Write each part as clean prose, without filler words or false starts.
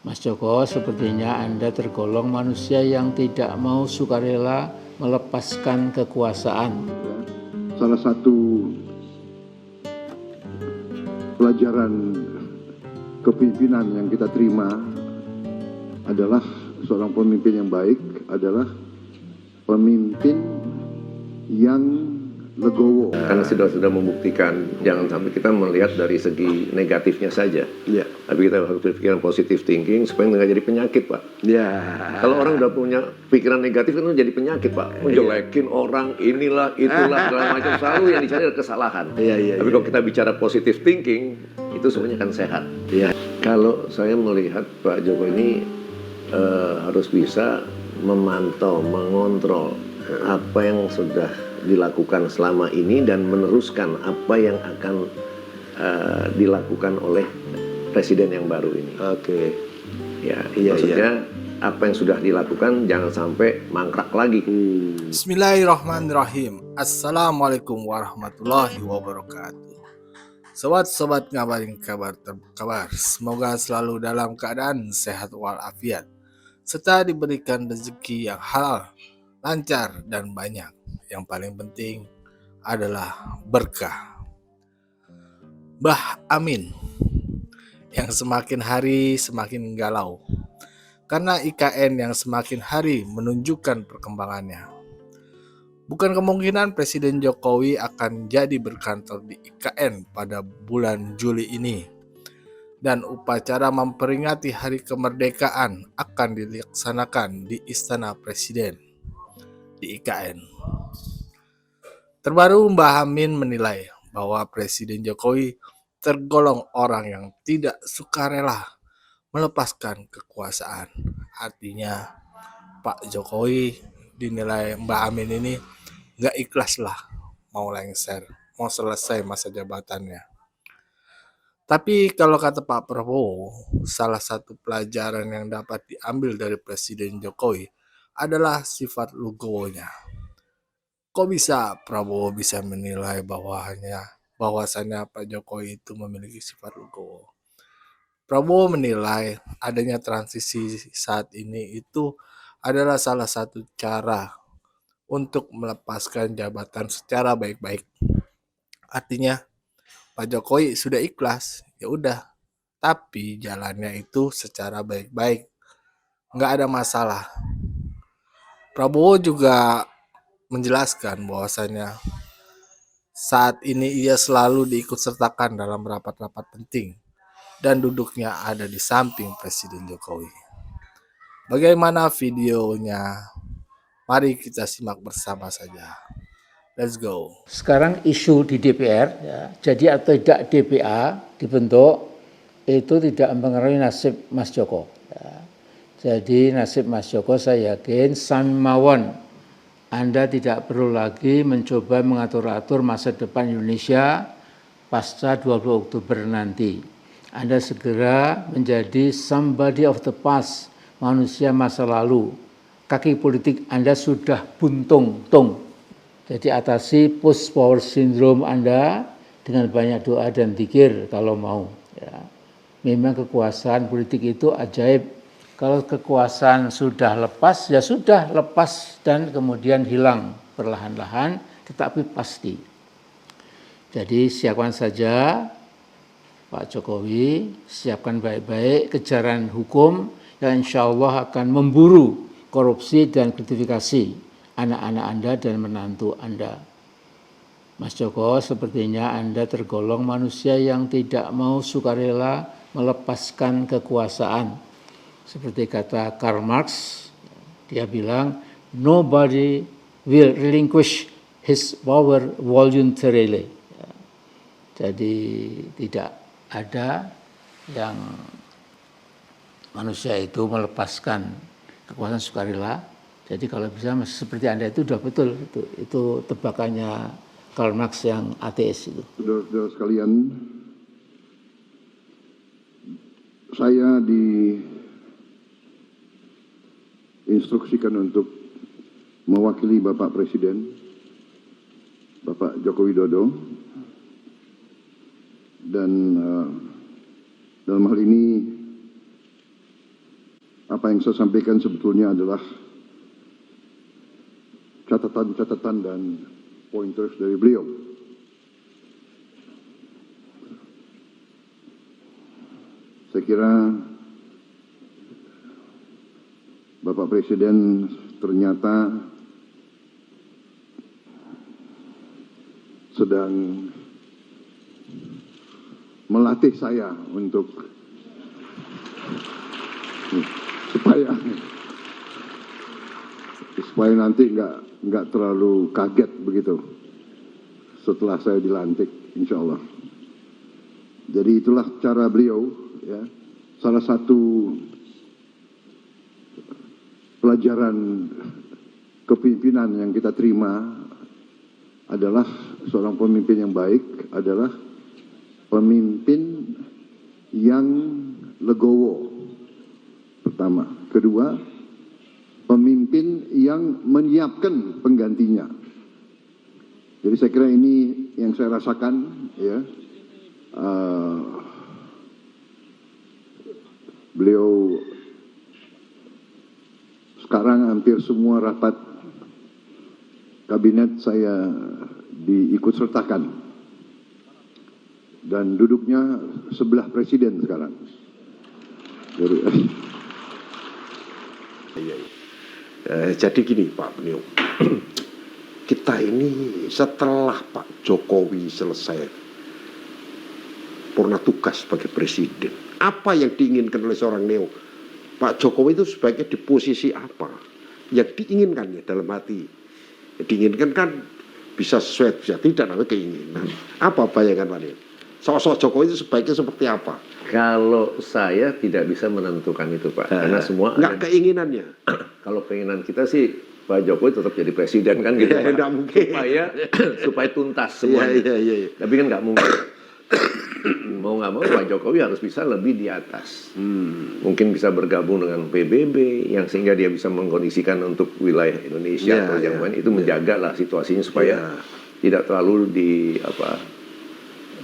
Mas Joko, sepertinya Anda tergolong manusia yang tidak mau sukarela melepaskan kekuasaan. Salah satu pelajaran kepemimpinan yang kita terima adalah seorang pemimpin yang baik adalah pemimpin yang legowo. Karena sudah membuktikan, jangan sampai kita melihat dari segi negatifnya saja. Ya. Tapi kita harus berpikiran positive thinking supaya nggak jadi penyakit, Pak. Ya. Kalau orang udah punya pikiran negatif kan jadi penyakit, Pak. Menjelekin orang, inilah, itulah, segala macam. Selalu yang dicari adalah kesalahan. Tapi kalau kita bicara positive thinking, itu semuanya akan sehat. Kalau saya melihat Pak Jokowi ini harus bisa memantau, mengontrol apa yang sudah dilakukan selama ini dan meneruskan apa yang akan dilakukan oleh presiden yang baru ini. Maksudnya apa yang sudah dilakukan jangan sampai mangkrak lagi. Bismillahirrahmanirrahim. Assalamualaikum warahmatullahi wabarakatuh. Sobat-sobat ngabarin kabar. Semoga selalu dalam keadaan sehat walafiat serta diberikan rezeki yang halal, lancar dan banyak. Yang paling penting adalah berkah. Mbah Amin yang semakin hari semakin galau karena IKN yang semakin hari menunjukkan perkembangannya. Bukan kemungkinan Presiden Jokowi akan jadi berkantor di IKN pada bulan Juli ini. Dan upacara memperingati hari kemerdekaan akan dilaksanakan di Istana Presiden di IKN. Terbaru Mbah Amin menilai bahwa Presiden Jokowi tergolong orang yang tidak sukarela melepaskan kekuasaan. Artinya Pak Jokowi dinilai Mbah Amin ini gak ikhlas lah mau lengser, mau selesai masa jabatannya. Tapi kalau kata Pak Prabowo, salah satu pelajaran yang dapat diambil dari Presiden Jokowi adalah sifat legowonya. Kok bisa Prabowo bisa menilai bahwasannya Pak Jokowi itu memiliki sifat legowo? Prabowo menilai adanya transisi saat ini itu adalah salah satu cara untuk melepaskan jabatan secara baik-baik. Artinya Pak Jokowi sudah ikhlas, ya udah. Tapi jalannya itu secara baik-baik, nggak ada masalah. Prabowo juga menjelaskan bahwasannya saat ini ia selalu diikutsertakan dalam rapat-rapat penting dan duduknya ada di samping Presiden Jokowi. Bagaimana videonya? Mari kita simak bersama saja. Let's go. Sekarang isu di DPR, ya, jadi atau tidak DPA dibentuk itu tidak mempengaruhi nasib Mas Joko. Ya. Jadi nasib Mas Joko saya yakin sami mawon. Anda tidak perlu lagi mencoba mengatur-atur masa depan Indonesia pasca 20 Oktober nanti. Anda segera menjadi somebody of the past, manusia masa lalu. Kaki politik Anda sudah buntung-tung. Jadi atasi post power syndrome Anda dengan banyak doa dan zikir kalau mau. Ya. Memang kekuasaan politik itu ajaib. Kalau kekuasaan sudah lepas, ya sudah lepas dan kemudian hilang perlahan-lahan, tetapi pasti. Jadi siapkan saja Pak Jokowi, siapkan baik-baik kejaran hukum yang insya Allah akan memburu korupsi dan gratifikasi anak-anak Anda dan menantu Anda. Mas Joko, sepertinya Anda tergolong manusia yang tidak mau sukarela melepaskan kekuasaan. Seperti kata Karl Marx, dia bilang, nobody will relinquish his power voluntarily. Jadi tidak ada yang manusia itu melepaskan kekuasaan sukarela. Jadi kalau bisa seperti Anda itu sudah betul, itu tebakannya Karl Marx yang ateis itu. Saudara-saudara sekalian, saya diinstruksikan untuk mewakili Bapak Presiden, Bapak Joko Widodo, dan dalam hal ini apa yang saya sampaikan sebetulnya adalah catatan-catatan dan pointers dari beliau. Saya kira Bapak Presiden ternyata sedang melatih saya untuk supaya nanti nggak terlalu kaget begitu setelah saya dilantik, insya Allah. Jadi itulah cara beliau, ya. Salah satu pelajaran kepemimpinan yang kita terima adalah seorang pemimpin yang baik adalah pemimpin yang legowo. Pertama, kedua, pemimpin yang menyiapkan penggantinya. Jadi saya kira ini yang saya rasakan, ya. Beliau sekarang hampir semua rapat kabinet saya diikut sertakan dan duduknya sebelah presiden sekarang. Jadi gini Pak Beliau, kita ini setelah Pak Jokowi selesai purna tugas sebagai presiden, apa yang diinginkan oleh seorang Neo? Pak Jokowi itu sebaiknya di posisi apa? Yang diinginkan ya dalam hati. Diinginkan kan bisa sesuai, bisa tidak, namanya keinginan. Apa bayangan Pak Neo? Sosok Jokowi itu sebaiknya seperti apa? Kalau saya tidak bisa menentukan itu Pak, karena semua nggak keinginannya. Kalau keinginan kita sih Pak Jokowi tetap jadi presiden kan gitu, Ya, Pak. mungkin. supaya tuntas semuanya. Iya. Tapi kan nggak mungkin. Mau nggak mau Pak Jokowi harus bisa lebih di atas. Mungkin bisa bergabung dengan PBB yang sehingga dia bisa mengkondisikan untuk wilayah Indonesia atau yang lain itu menjaga lah situasinya supaya tidak terlalu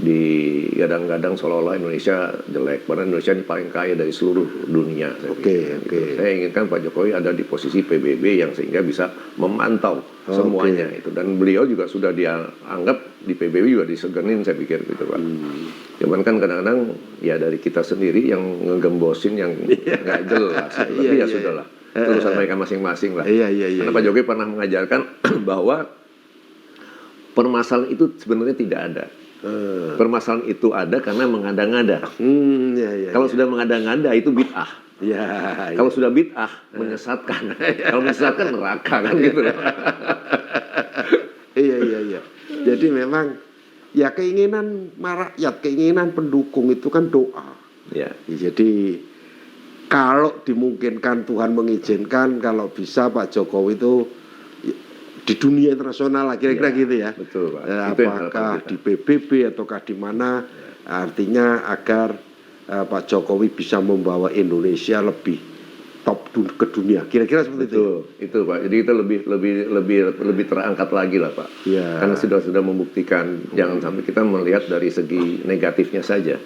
digadang-gadang seolah-olah Indonesia jelek. Karena Indonesia ini paling kaya dari seluruh dunia. Saya inginkan Pak Jokowi ada di posisi PBB yang sehingga bisa memantau semuanya itu. Dan beliau juga sudah dianggap di PBB juga disegenin, saya pikir gitu Pak. Cuman kan kadang-kadang ya dari kita sendiri yang ngegembosin yang nggak jelas. Tapi ya sudahlah. Urusan mereka masing-masing lah. Karena Pak Jokowi pernah mengajarkan bahwa permasalahan itu sebenarnya tidak ada. Permasalahan itu ada karena mengada-ngada. Kalau sudah mengada-ngada itu bid'ah. Kalau sudah bid'ah menyesatkan. Kalau menyesatkan neraka kan gitu. Iya. Jadi memang ya keinginan rakyat, keinginan pendukung itu kan doa. Jadi kalau dimungkinkan Tuhan mengizinkan, kalau bisa Pak Jokowi itu di dunia internasional lah kira-kira gitu ya. Betul Pak. Apakah di PBB ataukah di mana, artinya agar Pak Jokowi bisa membawa Indonesia lebih top ke dunia. Kira-kira seperti itu Pak. Jadi kita lebih terangkat lagi lah Pak. Karena sudah membuktikan jangan sampai kita melihat dari segi negatifnya saja.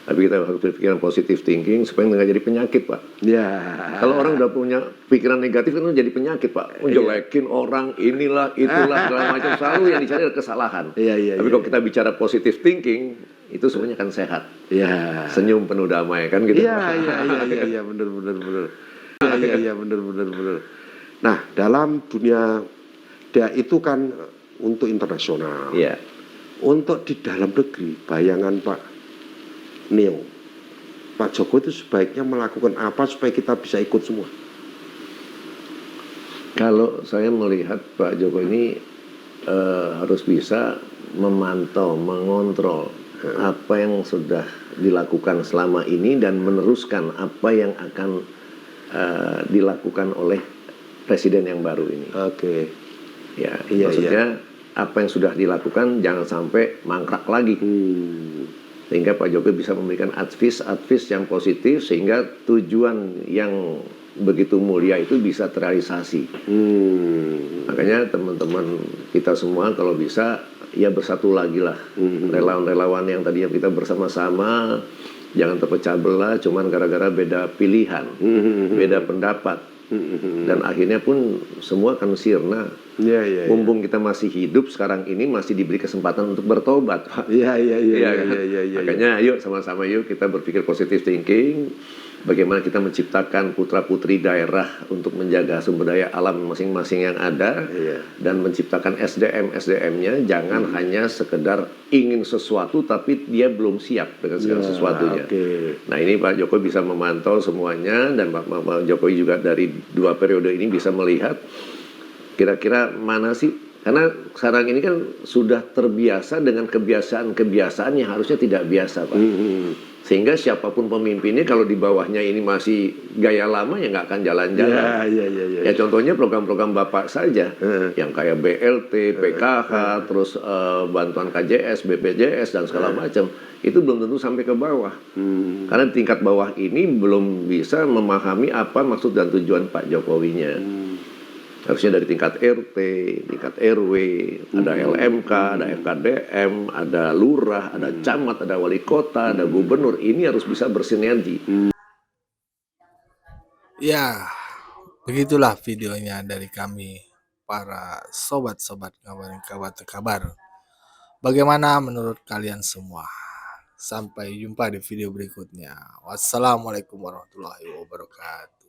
Tapi kita harus berpikiran positive thinking supaya nggak jadi penyakit Pak. Kalau orang udah punya pikiran negatif kan jadi penyakit Pak. Menjelekin orang inilah itulah segala macam, selalu yang dicari adalah kesalahan. Tapi kalau kita bicara positive thinking itu semuanya kan sehat. Senyum penuh damai kan gitu. Iya benar. Iya benar. Nah, dalam dunia dia itu kan untuk internasional. Untuk di dalam negeri, bayangan Pak Neo, Pak Jokowi itu sebaiknya melakukan apa supaya kita bisa ikut semua? Kalau saya melihat Pak Jokowi ini harus bisa memantau, mengontrol apa yang sudah dilakukan selama ini dan meneruskan apa yang akan dilakukan oleh presiden yang baru ini. Maksudnya apa yang sudah dilakukan jangan sampai mangkrak lagi. Sehingga Pak Jokowi bisa memberikan advice yang positif sehingga tujuan yang begitu mulia itu bisa terrealisasi. Makanya teman-teman kita semua kalau bisa ya bersatu lagi lah. Relawan-relawan yang tadinya kita bersama-sama Jangan terpecah belah cuman gara-gara beda pilihan, beda pendapat. Dan akhirnya pun semua akan sirna. Mumpung kita masih hidup sekarang ini masih diberi kesempatan untuk bertobat, Pak. Iya kan? Makanya ayo sama-sama yuk kita berpikir positive thinking. Bagaimana kita menciptakan putra-putri daerah untuk menjaga sumber daya alam masing-masing yang ada dan menciptakan SDM-SDM-nya, jangan hanya sekedar ingin sesuatu tapi dia belum siap dengan segala sesuatunya. Nah ini Pak Jokowi bisa memantau semuanya dan Pak Jokowi juga dari 2 periode ini bisa melihat kira-kira mana sih, karena sekarang ini kan sudah terbiasa dengan kebiasaan-kebiasaan yang harusnya tidak biasa, Pak. Sehingga siapapun pemimpinnya kalau di bawahnya ini masih gaya lama ya nggak akan jalan-jalan. Ya contohnya program-program Bapak saja, yang kayak BLT, PKH, terus bantuan KJS, BPJS dan segala macam, itu belum tentu sampai ke bawah. Karena di tingkat bawah ini belum bisa memahami apa maksud dan tujuan Pak Jokowinya. Harusnya dari tingkat RT, tingkat RW, ada LMK, ada FKDM, ada lurah, ada camat, ada wali kota, ada gubernur. Ini harus bisa bersinergi. Ya, begitulah videonya dari kami, para sobat-sobat ngabarin kabar. Bagaimana menurut kalian semua? Sampai jumpa di video berikutnya. Wassalamualaikum warahmatullahi wabarakatuh.